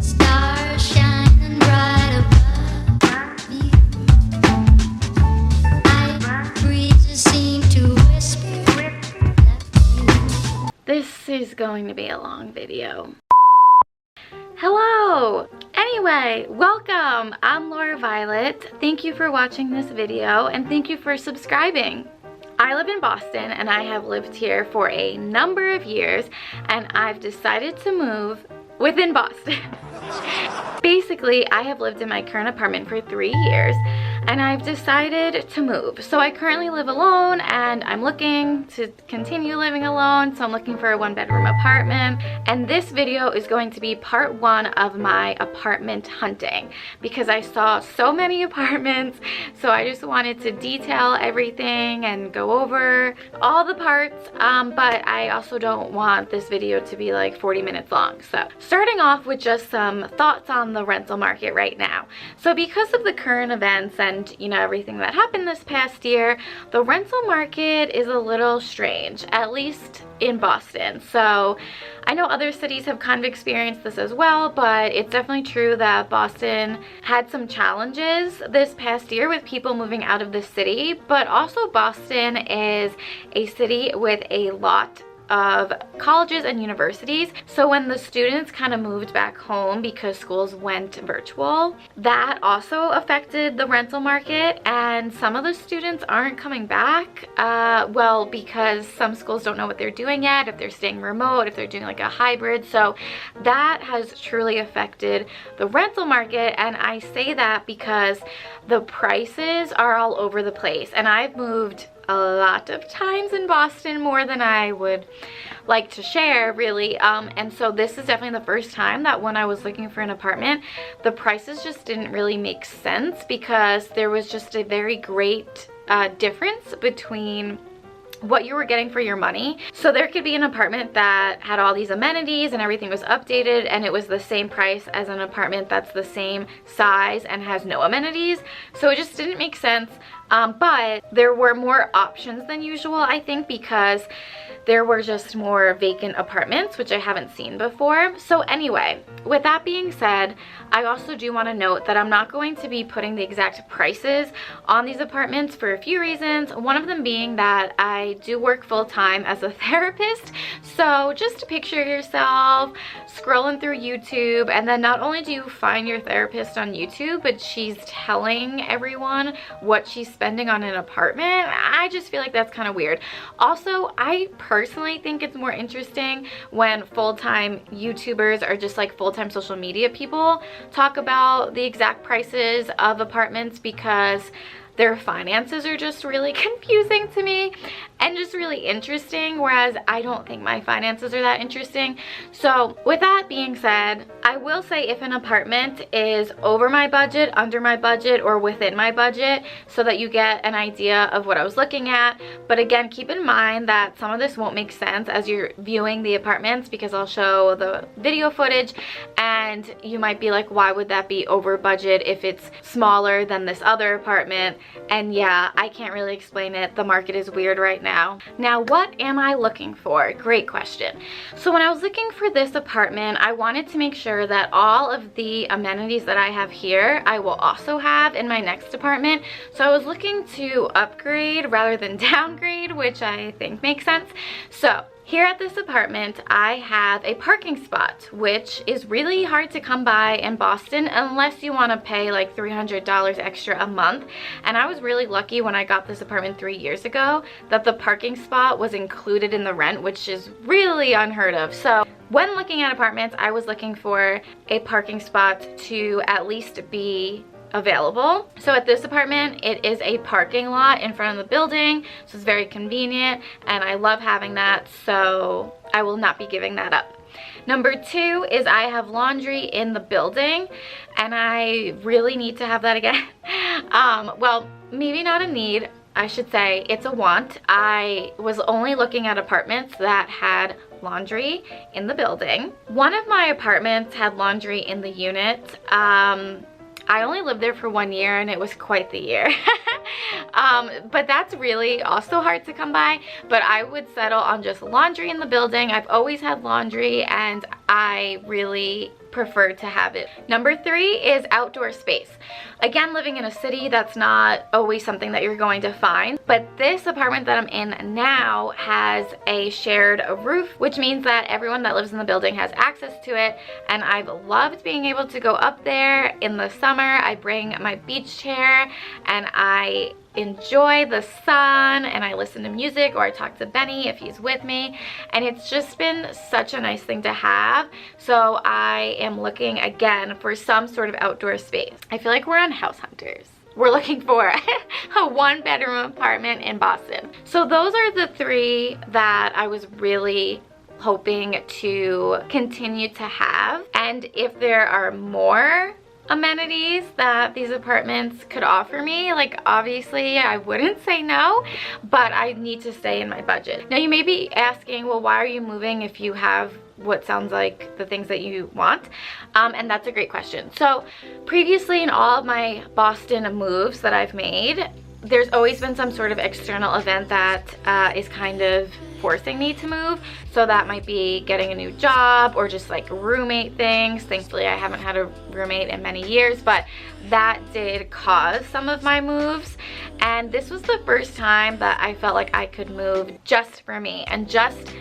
Stars shining bright above me. Breezes seem to whisper. This is going to be a long video. Hello! Anyway, welcome! I'm Laura Violet. Thank you for watching this video and thank you for subscribing. I live in Boston and I have lived here for a number of years and I've decided to move within Boston. Basically, I have lived in my current apartment for 3 years and I've decided to move. So I currently live alone and I'm looking to continue living alone. So I'm looking for a 1-bedroom apartment. And this video is going to be part 1 of my apartment hunting because I saw so many apartments. So I just wanted to detail everything and go over all the parts. But I also don't want this video to be like 40 minutes long. So starting off with just some thoughts on the rental market right now. So because of the current events and everything that happened this past year, the rental market is a little strange, at least in Boston. So I know other cities have kind of experienced this as well, but it's definitely true that Boston had some challenges this past year with people moving out of the city, but also Boston is a city with a lot of colleges and universities. So when the students kind of moved back home because schools went virtual, that also affected the rental market, and some of the students aren't coming back, well, because some schools don't know what they're doing yet, if they're staying remote, if they're doing like a hybrid. So that has truly affected the rental market, and I say that because the prices are all over the place, and I've moved a lot of times in Boston, more than I would like to share, really. And so this is definitely the first time that when I was looking for an apartment, the prices just didn't really make sense because there was just a very great difference between what you were getting for your money. So there could be an apartment that had all these amenities and everything was updated and it was the same price as an apartment that's the same size and has no amenities. So it just didn't make sense. But there were more options than usual, I think, because there were just more vacant apartments, which I haven't seen before. So anyway, with that being said, I also do want to note that I'm not going to be putting the exact prices on these apartments for a few reasons. One of them being that I do work full-time as a therapist. So just picture yourself scrolling through YouTube, and then not only do you find your therapist on YouTube, but she's telling everyone what she's spending on an apartment. I just feel like that's kind of weird. Also, I personally think it's more interesting when full-time YouTubers or just like full-time social media people talk about the exact prices of apartments, because their finances are just really confusing to me and just really interesting, whereas I don't think my finances are that interesting. So with that being said, I will say if an apartment is over my budget, under my budget, or within my budget, so that you get an idea of what I was looking at. But again, keep in mind that some of this won't make sense as you're viewing the apartments, because I'll show the video footage and you might be like, why would that be over budget if it's smaller than this other apartment? And yeah, I can't really explain it. The market is weird right now. Now, what am I looking for? Great question. So when I was looking for this apartment, I wanted to make sure that all of the amenities that I have here, I will also have in my next apartment. So I was looking to upgrade rather than downgrade, which I think makes sense. So here at this apartment, I have a parking spot, which is really hard to come by in Boston unless you want to pay like $300 extra a month. And I was really lucky when I got this apartment 3 years ago that the parking spot was included in the rent, which is really unheard of. So when looking at apartments, I was looking for a parking spot to at least be available. So at this apartment, it is a parking lot in front of the building, so it's very convenient and I love having that, so I will not be giving that up. Number 2 is I have laundry in the building and I really need to have that again. Well, maybe not a need, I should say it's a want. I was only looking at apartments that had laundry in the building. One of my apartments had laundry in the unit. I only lived there for 1 year and it was quite the year. But that's really also hard to come by, but I would settle on just laundry in the building. I've always had laundry and I really prefer to have it. Number 3 is outdoor space. Again, living in a city, that's not always something that you're going to find, but this apartment that I'm in now has a shared roof, which means that everyone that lives in the building has access to it, and I've loved being able to go up there in the summer. I bring my beach chair and I enjoy the sun, and I listen to music, or I talk to Benny if he's with me, and it's just been such a nice thing to have. So I am looking again for some sort of outdoor space. I feel like we're on House Hunters. We're looking for a 1-bedroom apartment in Boston. So those are the 3 that I was really hoping to continue to have, and if there are more amenities that these apartments could offer me, like obviously I wouldn't say no, but I need to stay in my budget. Now you may be asking, well, why are you moving if you have what sounds like the things that you want? And that's a great question. So previously in all of my Boston moves that I've made, there's always been some sort of external event that is kind of forcing me to move. So that might be getting a new job or just like roommate things. Thankfully I haven't had a roommate in many years, but that did cause some of my moves. And this was the first time that I felt like I could move just for me and just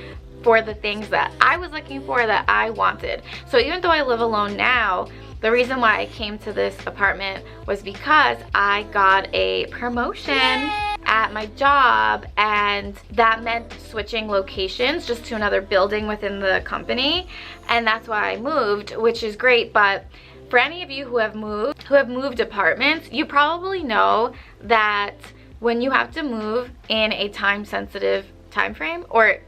for the things that I was looking for, that I wanted. So even though I live alone now, the reason why I came to this apartment was because I got a promotion at my job, and that meant switching locations just to another building within the company, and that's why I moved, which is great. But for any of you who have moved apartments, you probably know that when you have to move in a time-sensitive time frame, or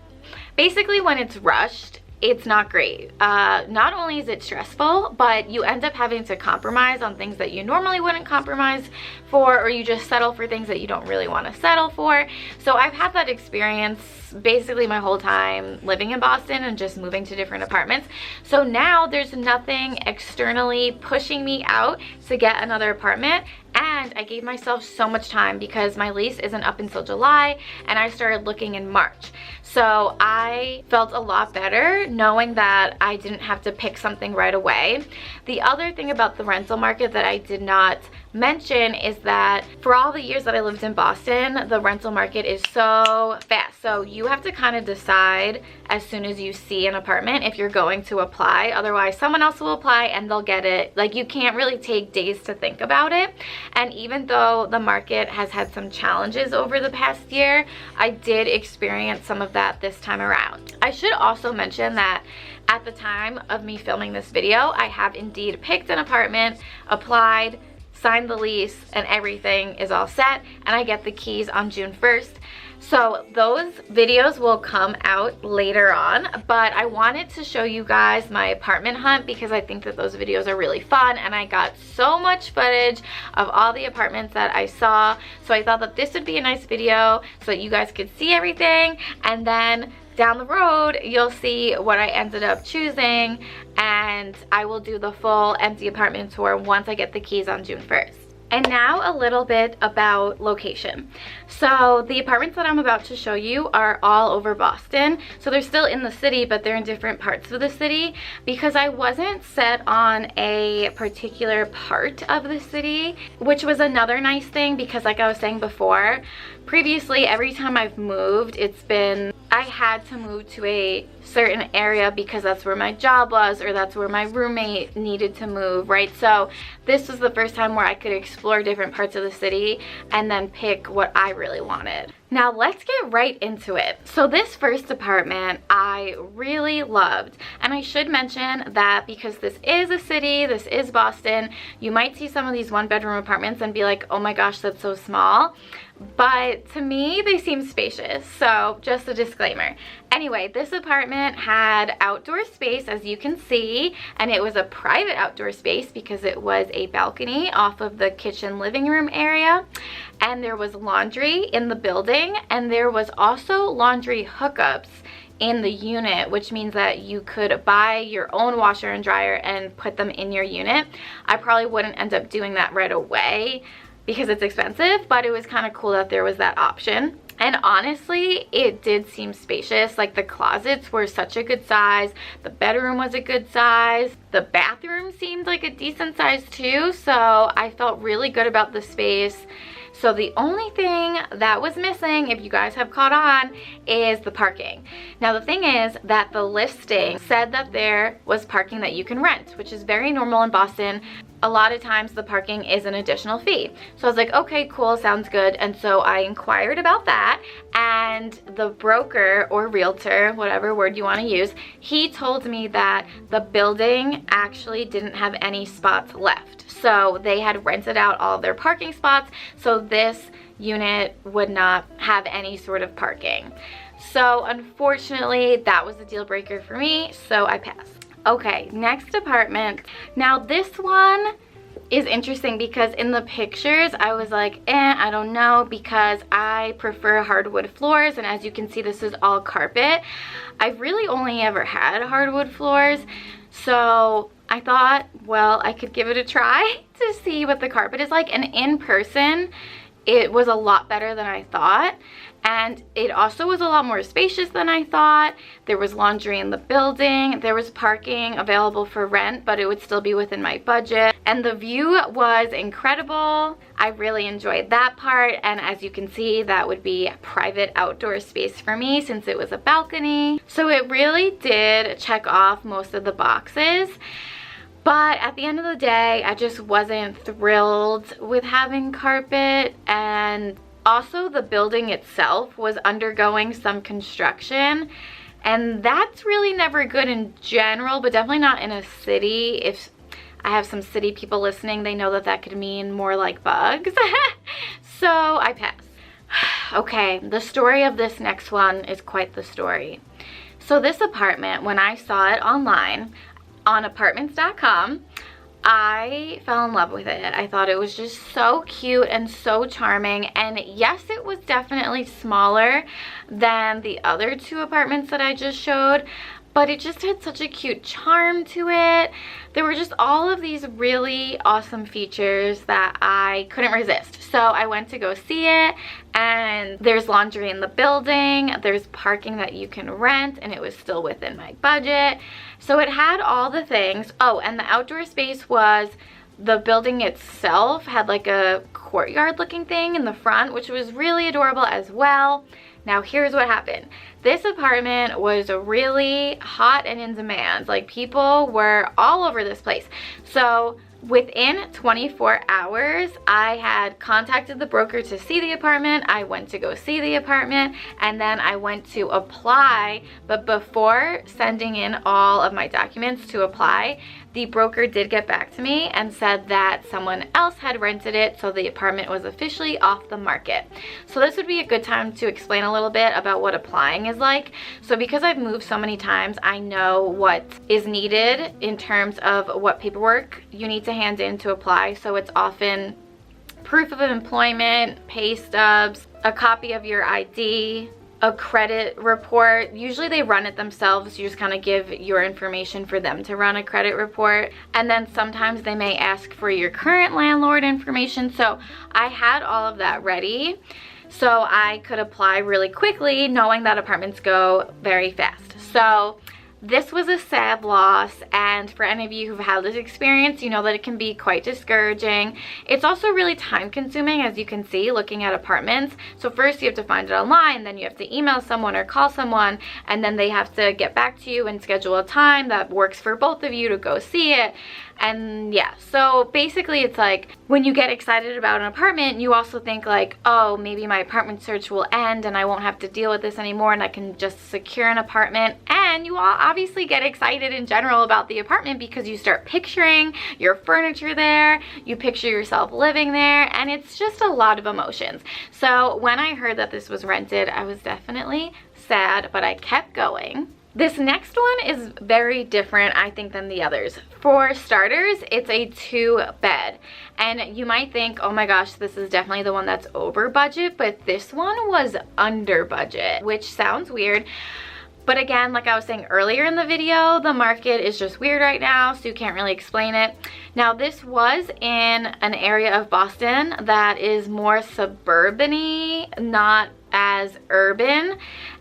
basically when it's rushed, it's not great. Not only is it stressful, but you end up having to compromise on things that you normally wouldn't compromise for, or you just settle for things that you don't really want to settle for. So I've had that experience basically my whole time living in Boston and just moving to different apartments. So now there's nothing externally pushing me out to get another apartment. And I gave myself so much time because my lease isn't up until July, and I started looking in March. So I felt a lot better knowing that I didn't have to pick something right away. The other thing about the rental market that I did not mention is that for all the years that I lived in Boston, the rental market is so fast. So you have to kind of decide as soon as you see an apartment if you're going to apply. Otherwise, someone else will apply and they'll get it. Like, you can't really take days to think about it. And even though the market has had some challenges over the past year, I did experience some of that this time around. I should also mention that at the time of me filming this video, I have indeed picked an apartment, applied, signed the lease, and everything is all set, and I get the keys on June 1st. So those videos will come out later on, but I wanted to show you guys my apartment hunt because I think that those videos are really fun, and I got so much footage of all the apartments that I saw. So I thought that this would be a nice video so that you guys could see everything, and then down the road you'll see what I ended up choosing, and I will do the full empty apartment tour once I get the keys on June 1st. And now a little bit about location. So the apartments that I'm about to show you are all over Boston. So they're still in the city, but they're in different parts of the city because I wasn't set on a particular part of the city, which was another nice thing because, like I was saying before, previously every time I've moved, I had to move to a certain area because that's where my job was, or that's where my roommate needed to move, right? So this was the first time where I could explore different parts of the city and then pick what I really wanted. Now let's get right into it. So this first apartment I really loved, and I should mention that because this is a city, this is Boston, you might see some of these 1-bedroom apartments and be like, oh my gosh, that's so small. But to me, they seem spacious, so just a disclaimer. Anyway, this apartment had outdoor space, as you can see, and it was a private outdoor space because it was a balcony off of the kitchen living room area, and there was laundry in the building, and there was also laundry hookups in the unit, which means that you could buy your own washer and dryer and put them in your unit. I probably wouldn't end up doing that right away because it's expensive, but it was kind of cool that there was that option. And honestly, it did seem spacious. Like the closets were such a good size. The bedroom was a good size. The bathroom seemed like a decent size too. So I felt really good about the space. So the only thing that was missing, if you guys have caught on, is the parking. Now the thing is that the listing said that there was parking that you can rent, which is very normal in Boston. A lot of times the parking is an additional fee. So I was like, okay, cool, sounds good. And so I inquired about that, and the broker or realtor, whatever word you want to use, he told me that the building actually didn't have any spots left. So they had rented out all of their parking spots, so this unit would not have any sort of parking. So unfortunately, that was a deal breaker for me, so I passed. Okay, next apartment. Now this one is interesting because in the pictures I was like, I don't know, because I prefer hardwood floors, and as you can see, this is all carpet. I've really only ever had hardwood floors, so I thought, well, I could give it a try to see what the carpet is like, and in person it was a lot better than I thought. And it also was a lot more spacious than I thought. There was laundry in the building. There was parking available for rent, but it would still be within my budget. And the view was incredible. I really enjoyed that part. And as you can see, that would be private outdoor space for me since it was a balcony. So it really did check off most of the boxes. But at the end of the day, I just wasn't thrilled with having carpet, and also the building itself was undergoing some construction, and that's really never good in general, but definitely not in a city. If I have some city people listening, they know that that could mean more like bugs. So I passed. Okay, the story of this next one is quite the story. So this apartment, when I saw it online, on apartments.com, I fell in love with it. I thought it was just so cute and so charming. And yes, it was definitely smaller than the other two apartments that I just showed, but it just had such a cute charm to it. There were just all of these really awesome features that I couldn't resist. So I went to go see it, and there's laundry in the building, there's parking that you can rent, and it was still within my budget. So it had all the things. Oh, and the outdoor space was, the building itself had like a courtyard looking thing in the front, which was really adorable as well. Now here's what happened. This apartment was really hot and in demand. Like, people were all over this place. So within 24 hours, I had contacted the broker to see the apartment. I went to go see the apartment, and then I went to apply. But before sending in all of my documents to apply, the broker did get back to me and said that someone else had rented it, so the apartment was officially off the market. So this would be a good time to explain a little bit about what applying is like. So because I've moved so many times, I know what is needed in terms of what paperwork you need to hand in to apply. So it's often proof of employment, pay stubs, a copy of your ID, a credit report. Usually they run it themselves. You just kind of give your information for them to run a credit report. And then sometimes they may ask for your current landlord information. So I had all of that ready, so I could apply really quickly, knowing that apartments go very fast. So this was a sad loss, and for any of you who've had this experience, you know that it can be quite discouraging. It's also really time consuming, as you can see, looking at apartments. So first you have to find it online, then you have to email someone or call someone, and then they have to get back to you and schedule a time that works for both of you to go see it. And yeah, so basically it's like, when you get excited about an apartment, you also think like, oh, maybe my apartment search will end and I won't have to deal with this anymore, and I can just secure an apartment. And you all obviously get excited in general about the apartment because you start picturing your furniture there, you picture yourself living there, and it's just a lot of emotions. So when I heard that this was rented, I was definitely sad, but I kept going. This next one is very different, I think, than the others. For starters, it's a 2-bed. And you might think, oh my gosh, this is definitely the one that's over budget, but this one was under budget, which sounds weird. But again, like I was saying earlier in the video, the market is just weird right now, so you can't really explain it. Now, this was in an area of Boston that is more suburban-y, not as urban,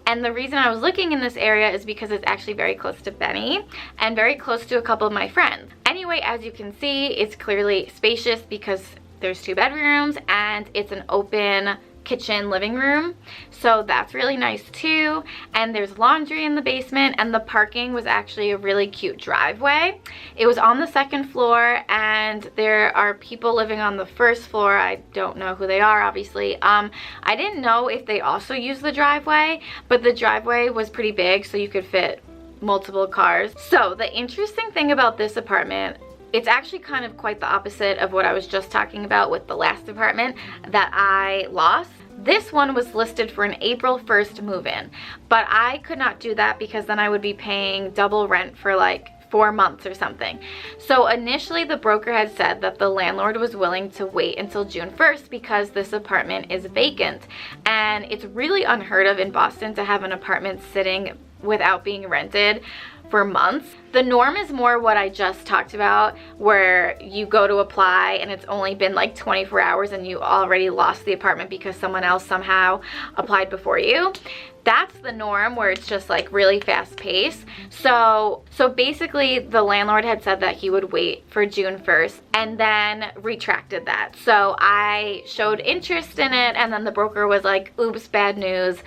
and the reason I was looking in this area is because it's actually very close to Benny and very close to a couple of my friends. Anyway, as you can see, it's clearly spacious because there's 2 bedrooms and it's an open kitchen living room, so that's really nice too. And there's laundry in the basement, and the parking was actually a really cute driveway. It was on the 2nd floor, and there are people living on the 1st floor. I don't know who they are, obviously. I didn't know if they also use the driveway, but the driveway was pretty big, so you could fit multiple cars. So the interesting thing about this apartment, it's actually kind of quite the opposite of what I was just talking about with the last apartment that I lost. This one was listed for an April 1st move-in, but I could not do that because then I would be paying double rent for like 4 months or something. So initially the broker had said that the landlord was willing to wait until June 1st because this apartment is vacant. And it's really unheard of in Boston to have an apartment sitting without being rented for months. The norm is more what I just talked about, where you go to apply and it's only been like 24 hours and you already lost the apartment because someone else somehow applied before you. That's the norm, where it's just like really fast paced. So basically the landlord had said that he would wait for June 1st and then retracted that. So I showed interest in it, and then the broker was like, oops, bad news.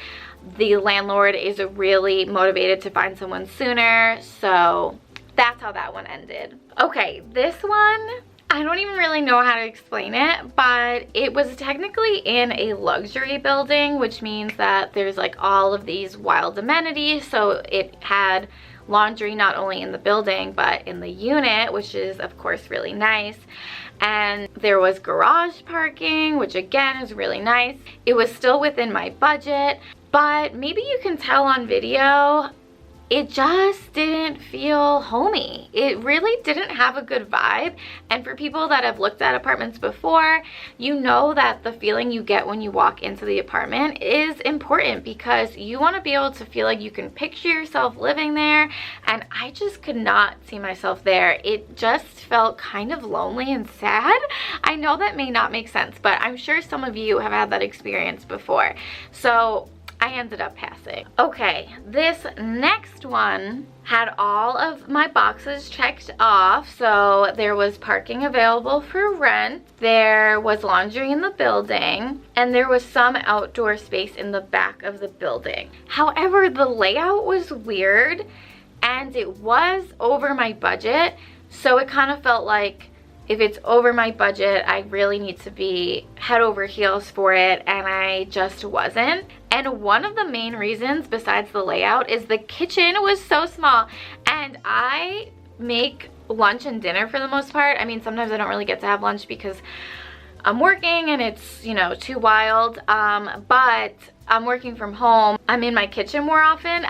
The landlord is really motivated to find someone sooner. So that's how that one ended. Okay, this one, I don't even really know how to explain it, but it was technically in a luxury building, which means that there's like all of these wild amenities. So it had laundry not only in the building but in the unit, which is of course really nice. And there was garage parking, which again is really nice. It was still within my budget, but maybe you can tell on video, it just didn't feel homey. It really didn't have a good vibe. And for people that have looked at apartments before, you know that the feeling you get when you walk into the apartment is important, because you want to be able to feel like you can picture yourself living there. And I just could not see myself there. It just felt kind of lonely and sad. I know that may not make sense, but I'm sure some of you have had that experience before. So I ended up passing. Okay, this next one had all of my boxes checked off. So there was parking available for rent, there was laundry in the building, and there was some outdoor space in the back of the building. However, the layout was weird and it was over my budget. So it kind of felt like, if it's over my budget, I really need to be head over heels for it, and I just wasn't. And one of the main reasons besides the layout is the kitchen was so small, and I make lunch and dinner for the most part. I mean, sometimes I don't really get to have lunch because I'm working and it's, you know, too wild, but I'm working from home. I'm in my kitchen more often.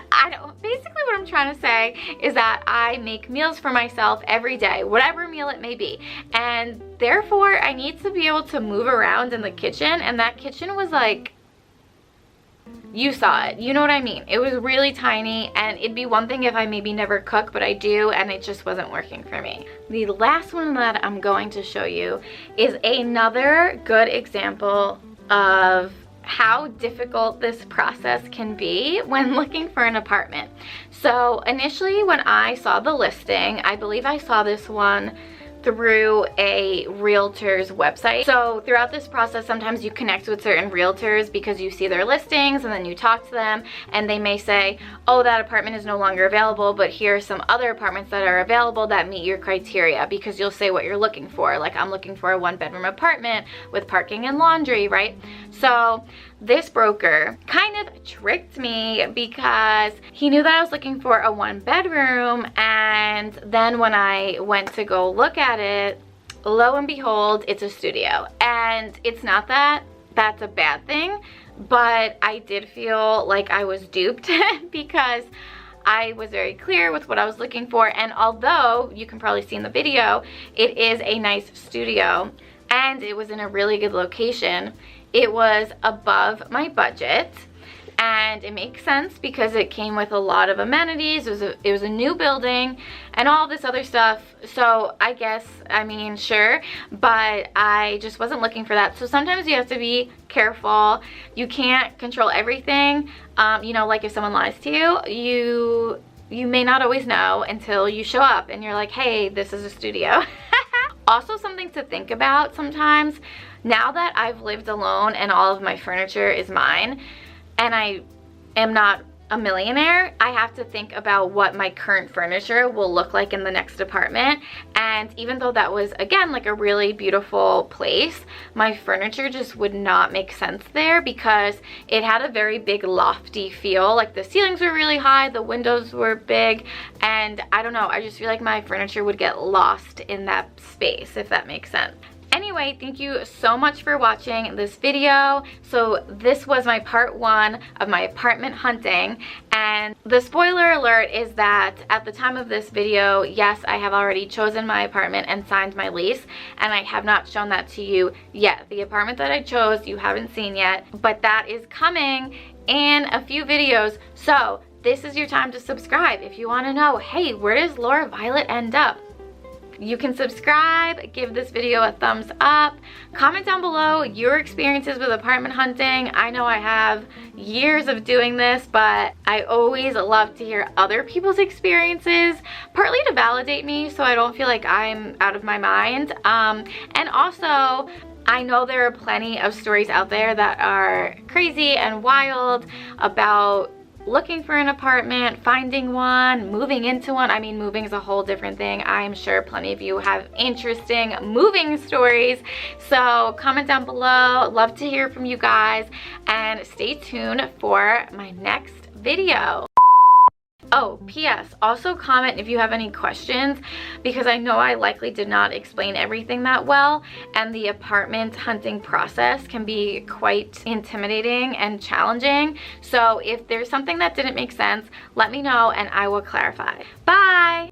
Basically what I'm trying to say is that I make meals for myself every day, whatever meal it may be. And therefore I need to be able to move around in the kitchen, and that kitchen was like, you saw it, you know what I mean? It was really tiny, and it'd be one thing if I maybe never cook, but I do, and it just wasn't working for me. The last one that I'm going to show you is another good example of how difficult this process can be when looking for an apartment. So initially when I saw the listing, I believe I saw this one through a realtor's website. So throughout this process, sometimes you connect with certain realtors because you see their listings and then you talk to them, and they may say, oh, that apartment is no longer available, but here are some other apartments that are available that meet your criteria, because you'll say what you're looking for. Like, I'm looking for a 1-bedroom apartment with parking and laundry, right? So this broker kind of tricked me because he knew that I was looking for a 1-bedroom, and then when I went to go look at it, lo and behold, it's a studio. And it's not that that's a bad thing, but I did feel like I was duped because I was very clear with what I was looking for. And although you can probably see in the video, it is a nice studio and it was in a really good location, it was above my budget. and it makes sense because it came with a lot of amenities. It was a new building and all this other stuff. So I guess, I mean, sure, but I just wasn't looking for that. So sometimes you have to be careful. You can't control everything. You know, like if someone lies to you, you may not always know until you show up and you're like, hey, this is a studio. Also, something to think about sometimes, now that I've lived alone and all of my furniture is mine, and I am not a millionaire, I have to think about what my current furniture will look like in the next apartment. And even though that was, again, like a really beautiful place, my furniture just would not make sense there because it had a very big lofty feel. Like the ceilings were really high, the windows were big, and I don't know, I just feel like my furniture would get lost in that space, if that makes sense. Anyway, thank you so much for watching this video. So this was my part 1 of my apartment hunting, and the spoiler alert is that at the time of this video, yes, I have already chosen my apartment and signed my lease, and I have not shown that to you yet. The apartment that I chose, you haven't seen yet, but that is coming in a few videos. So this is your time to subscribe if you want to know, hey, where does Laura Violet end up? You can subscribe, give this video a thumbs up, comment down below your experiences with apartment hunting. I know I have years of doing this, but I always love to hear other people's experiences, partly to validate me so I don't feel like I'm out of my mind. And also, I know there are plenty of stories out there that are crazy and wild about looking for an apartment, finding one, moving into one. I mean, moving is a whole different thing. I'm sure plenty of you have interesting moving stories. So comment down below. Love to hear from you guys, and stay tuned for my next video. Oh, P.S. also comment if you have any questions, because I know I likely did not explain everything that well, and the apartment hunting process can be quite intimidating and challenging. So if there's something that didn't make sense, let me know and I will clarify. Bye!